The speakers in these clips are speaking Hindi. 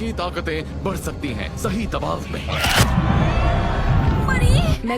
की ताकतें बढ़ सकती हैं सही दबाव में।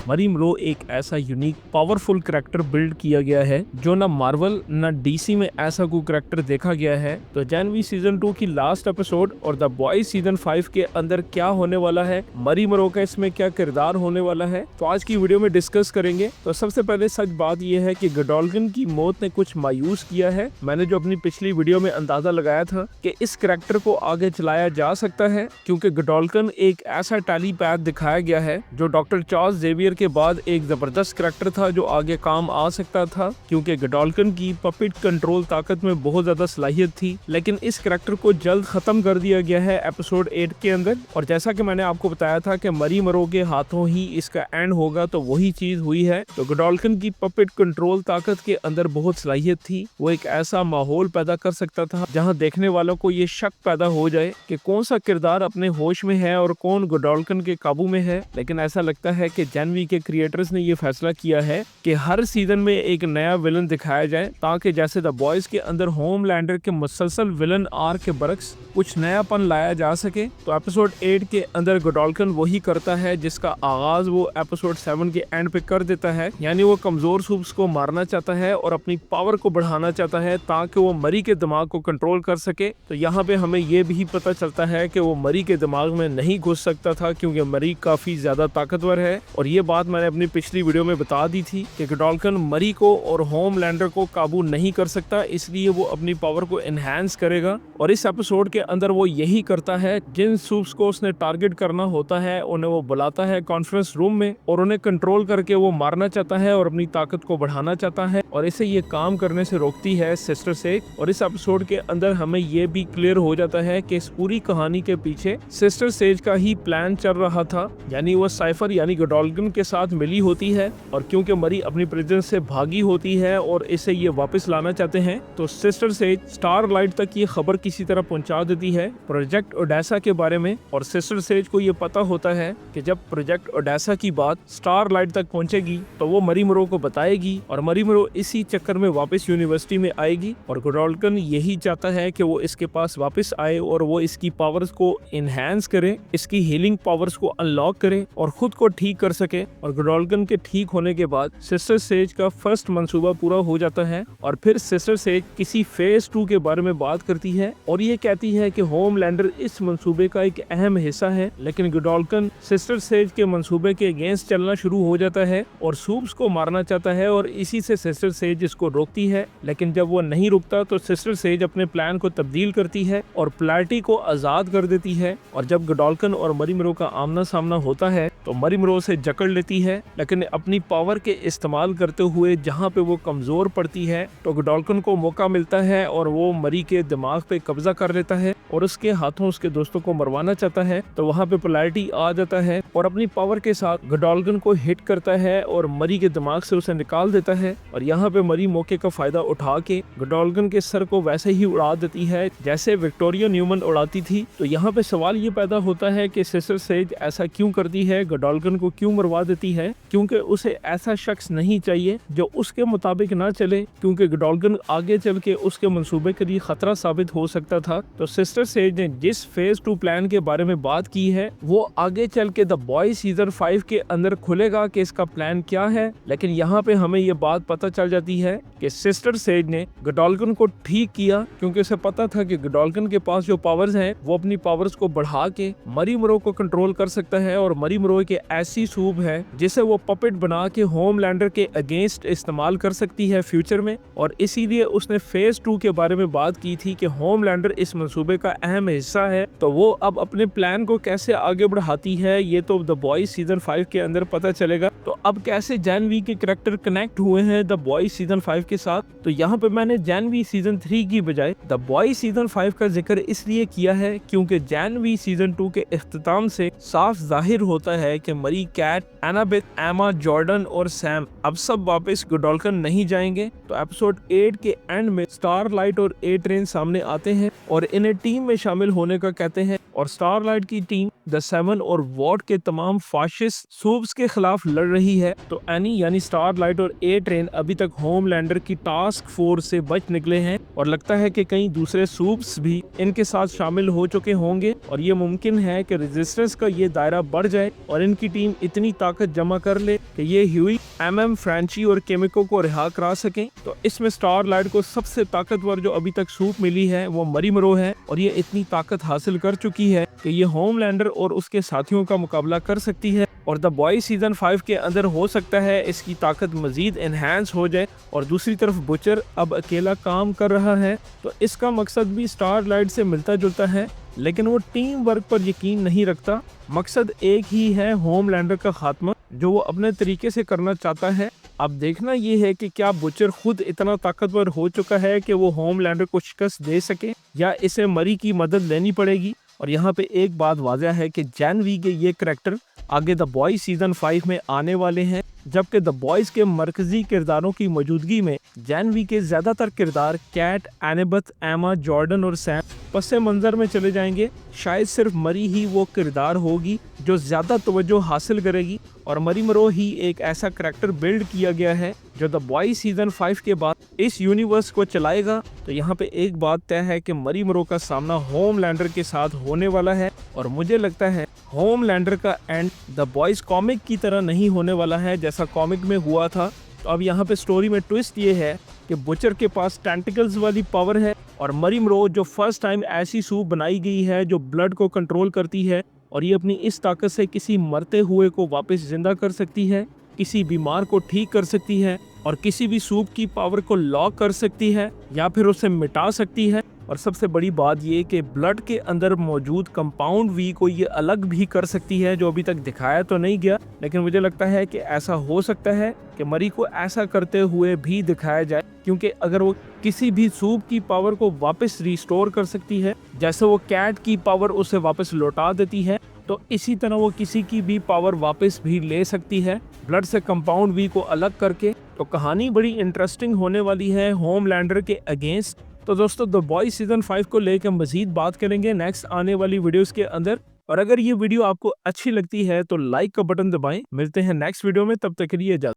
मरी मरो एक ऐसा यूनिक पावरफुल करैक्टर बिल्ड किया गया है जो ना मार्वल ना डीसी में ऐसा कोई करैक्टर देखा गया है। तो जानवी सीजन 2 की लास्ट एपिसोड और द बॉयज सीजन 5 के अंदर क्या होने वाला है, मरी मरो का इसमें क्या किरदार होने वाला है, तो आज की वीडियो में डिस्कस करेंगे। तो सबसे पहले सच बात यह है कि गडोल्किन की मौत ने कुछ मायूस किया है। मैंने जो अपनी पिछली वीडियो में अंदाजा लगाया था कि इस करैक्टर को आगे चलाया जा सकता है, क्योंकि गडोल्किन एक ऐसा टेलीपैथ दिखाया गया है जो डॉक्टर चार्ल्स जेवियर के बाद एक जबरदस्त करैक्टर था जो आगे काम आ सकता था, क्योंकि गडोल्किन की पपेट कंट्रोल ताकत में बहुत ज्यादा सलाहियत थी। लेकिन इस करैक्टर को जल्द खत्म कर दिया गया है एपिसोड 8 के अंदर। और जैसा कि मैंने आपको बताया था कि मरी मरो के हाथों ही इसका एंड होगा, तो वही चीज हुई है। तो गडोल्किन की पपेट कंट्रोल ताकत के अंदर बहुत सलाहियत थी। वो एक ऐसा माहौल पैदा कर सकता था जहाँ देखने वालों को ये शक पैदा हो जाए कि कौन सा किरदार अपने होश में है और कौन गडोल्किन के काबू में है। लेकिन ऐसा लगता है कि जानवी के क्रिएटर्स ने ये फैसला किया है कि हर सीजन में एक नया विलन दिखाया जाए, ताकि जैसे द बॉयज के अंदर होमलैंडर के मुसलसल विलन आर्क के बरक्स कुछ नयापन लाया जा सके। तो एपिसोड 8 के अंदर गडोल्किन वही करता है जिसका आगाज वो एपिसोड 7 के एंड पे कर देता है, यानी वो कमजोर सूप्स को मारना चाहता है और अपनी पावर को बढ़ाना चाहता है ताकि वो मरी के दिमाग को कंट्रोल कर सके। तो यहाँ पे हमें ये भी पता चलता है कि वो मरी के दिमाग में नहीं घुस सकता था, क्योंकि मरी काफी ज्यादा ताकतवर है। और ये बात मैंने अपनी पिछली वीडियो में बता दी थी कि गडोल्किन मरी को और होमलैंडर को काबू नहीं कर सकता, इसलिए वो अपनी पावर को एनहांस करेगा। और इस एपिसोड के अंदर वो यही करता है। जिन सूप्स को उसने टारगेट करना होता है उन्हें वो बुलाता है कॉन्फ्रेंस रूम में और उन्हें कंट्रोल करके वो मारना चाहता है और अपनी ताकत को बढ़ाना चाहता है, और इसे ये काम करने से रोकती है सिस्टर सेज। और इस एपिसोड के अंदर हमें ये भी क्लियर हो जाता है कि इस पूरी कहानी के पीछे सिस्टर सेज का ही प्लान चल रहा था, यानी वो साइफर यानी गडोल्किन के साथ मिली होती है। और क्योंकि मरी अपनी प्रिजन से भागी होती है और इसे ये वापस लाना चाहते हैं, तो सिस्टर सेज स्टारलाइट तक ये खबर किसी तरह पहुंचा देती है प्रोजेक्ट ओडेसा के बारे में। और सिस्टर सेज को ये पता होता है कि जब प्रोजेक्ट ओडेसा की बात स्टारलाइट तक पहुंचेगी तो वो मरी मरो को बताएगी, और मरी मरो इसी चक्कर में वापस यूनिवर्सिटी में आएगी। और गडोल्किन यही चाहता है कि वो इसके पास वापस आए और वो इसकी पावर्स को इनहेंस करे, इसकी हीलिंग पावर्स को अनलॉक करे और खुद को ठीक कर सके। और गडोल्किन के ठीक होने के बाद सिस्टर सेज का फर्स्ट मंसूबा पूरा हो जाता है। और फिर सिस्टर सेज किसी फेज 2 के बारे में बात करती है और ये कहती है कि होमलैंडर इस मंसूबे का एक अहम हिस्सा है। लेकिन गडोल्किन सिस्टर सेज के मंसूबे के अगेंस्ट चलना शुरू हो जाता है और सूप्स को मारना चाहता है, और इसी से सिस्टर सेज इसको रोकती है। लेकिन जब वो नहीं रुकता तो सिस्टर सेज अपने प्लान को तब्दील करती है और प्लाटी को आजाद कर देती है। और जब गडोल्किन और मरी मरो का आमना सामना होता है तो मरी मरो से जकड़ लेती है, लेकिन अपनी पावर के इस्तेमाल करते हुए जहाँ पे वो कमजोर पड़ती है तो गडोल्किन को मौका मिलता है और वो मरी के दिमाग पे कब्जा कर लेता है और उसके हाथों उसके दोस्तों को मरवाना चाहता है। तो वहाँ पे पोलैरिटी आ जाता है और अपनी पावर के साथ गडोल्किन को हिट करता है और मरी के दिमाग से उसे निकाल देता है। और यहाँ पे मरी मौके का फायदा उठा के गडोल्किन के सर को वैसे ही उड़ा देती है जैसे विक्टोरिया न्यूमन उड़ाती थी। तो यहाँ पे सवाल ये पैदा होता है कि सिस्टर सेज ऐसा क्यों करती है, गडोल्किन को क्यों मरवा देती है, क्योंकि उसे ऐसा शख्स नहीं चाहिए जो उसके मुताबिक ना चले, क्योंकि गडोल्किन आगे चल के उसके मंसूबे के लिए खतरा साबित हो सकता था। तो सिस्टर सेज ने जिस फेज 2 प्लान के बारे में बात की है वो आगे चल के द बॉयज सीजन 5 के अंदर खुलेगा कि इसका प्लान क्या है। लेकिन यहाँ पे हमें ये बात पता चल जाती है कि सिस्टर सेज ने गडोल्किन को ठीक किया, क्योंकि उसे पता था कि गडोल्किन के पास जो पावर्स हैं वो अपनी पावर्स को बढ़ा के मरी मरो को कंट्रोल कर सकता है। और मरी मरो के ऐसी सूप है जिसे वो पपेट बना के होमलैंडर के अगेंस्ट इस्तेमाल कर सकती है फ्यूचर में। और इसीलिए उसने फेज 2 के बारे में बात की थी कि होमलैंडर इस मंसूबे का अहम हिस्सा है। तो वो अब अपने प्लान को कैसे आगे बढ़ाती है ये तो द बॉयज सीजन 5 के अंदर पता चलेगा। तो अब कैसे जानवी के करैक्टर कनेक्ट हुए हैं द बॉयज सीजन 5 के साथ, तो यहाँ पे मैंने जानवी सीजन 3 की बजाय द बॉयज सीजन 5 का जिक्र इसलिए किया है क्योंकि जानवी सीजन 2 के इख्तिताम से साफ जाहिर होता है कि मरी, कैट, एनाबेथ, एमा, जॉर्डन और सैम अब सब वापस गडोल्किन नहीं जाएंगे। तो एपिसोड 8 के एंड में स्टारलाइट और ए ट्रेन सामने आते हैं और इन्हें टीम में शामिल होने का कहते हैं। और स्टारलाइट की टीम द सेवन और वॉट के तमाम फाशिस्ट सूब्स के खिलाफ लड़ रही है। तो एनी यानी स्टारलाइट और ए ट्रेन अभी तक होमलैंडर की टास्क फोर्स से बच निकले हैं और लगता है कि कई दूसरे सूब्स भी इनके साथ शामिल हो चुके होंगे और ये मुमकिन है कि रेजिस्टेंस का ये दायरा बढ़ जाए और इनकी टीम इतनी ताकत जमा कर ले कि ये ह्यूई, एमएम, फ्रेंची और केमिको को रिहा करा सकें। तो इसमें स्टारलाइट को सबसे ताकतवर जो अभी तक सूप मिली है वो मरी मरो है और ये इतनी ताकत हासिल कर चुकी है कि ये होमलैंडर और उसके साथियों का मुकाबला कर सकती है और द बॉयज सीजन 5 के अंदर हो सकता है इसकी ताकत मजीद एनहांस हो जाए। और दूसरी तरफ बुचर अब अकेला काम कर रहा है, तो इसका मकसद भी स्टारलाइट से मिलता जुलता है, लेकिन वो टीम वर्क पर यकीन नहीं रखता। मकसद एक ही है, होमलैंडर का खात्मा, जो वो अपने तरीके से करना चाहता है। अब देखना ये है कि क्या बुचर खुद इतना ताकतवर हो चुका है कि वो होमलैंडर को शिकस्त दे सके या इसे मरी की मदद लेनी पड़ेगी। और यहाँ पे एक बात वाज़ह है कि जैनवी के ये करैक्टर आगे द बॉयज सीजन 5 में आने वाले हैं, जबकि द बॉयज के मरकजी किरदारों की मौजूदगी में जैनवी के ज्यादातर किरदार कैट, एनेबथ, एमा, जॉर्डन और सैम पस मंजर में चले जाएंगे। शायद सिर्फ मरी ही वो किरदार होगी जो ज्यादा तवज्जो हासिल करेगी और मरी मरो ही एक ऐसा करैक्टर बिल्ड किया गया है जो द बॉयज सीजन 5 के बाद इस यूनिवर्स को चलाएगा। तो यहाँ पे एक बात तय है कि मरी मरो का सामना होमलैंडर के साथ होने वाला है और मुझे लगता है होमलैंडर का एंड द बॉयज कॉमिक की तरह नहीं होने वाला है जैसा कॉमिक में हुआ था। तो अब यहाँ पे स्टोरी में ट्विस्ट ये है कि बुचर के पास टेंटिकल्स वाली पावर है और मरी मरो जो फर्स्ट टाइम ऐसी सूप बनाई गई है जो ब्लड को कंट्रोल करती है और ये अपनी इस ताकत से किसी मरते हुए को वापस जिंदा कर सकती है, किसी बीमार को ठीक कर सकती है और किसी भी सूप की पावर को लॉक कर सकती है या फिर उसे मिटा सकती है। और सबसे बड़ी बात ये कि ब्लड के अंदर मौजूद कंपाउंड वी को ये अलग भी कर सकती है, जो अभी तक दिखाया तो नहीं गया, लेकिन मुझे लगता है कि ऐसा हो सकता है कि मरी को ऐसा करते हुए भी दिखाया जाए, क्योंकि अगर वो किसी भी सूप की पावर को वापस रिस्टोर कर सकती है, जैसे वो कैट की पावर उसे वापस लौटा देती है, तो इसी तरह वो किसी की भी पावर वापस भी ले सकती है ब्लड से कंपाउंड वी को अलग करके। तो कहानी बड़ी इंटरेस्टिंग होने वाली है होमलैंडर के अगेंस्ट। तो दोस्तों द बॉयज सीजन 5 को लेकर मजीद बात करेंगे नेक्स्ट आने वाली वीडियोस के अंदर। और अगर ये वीडियो आपको अच्छी लगती है तो लाइक का बटन दबाएं। मिलते हैं नेक्स्ट वीडियो में, तब तक के लिए इजाजत।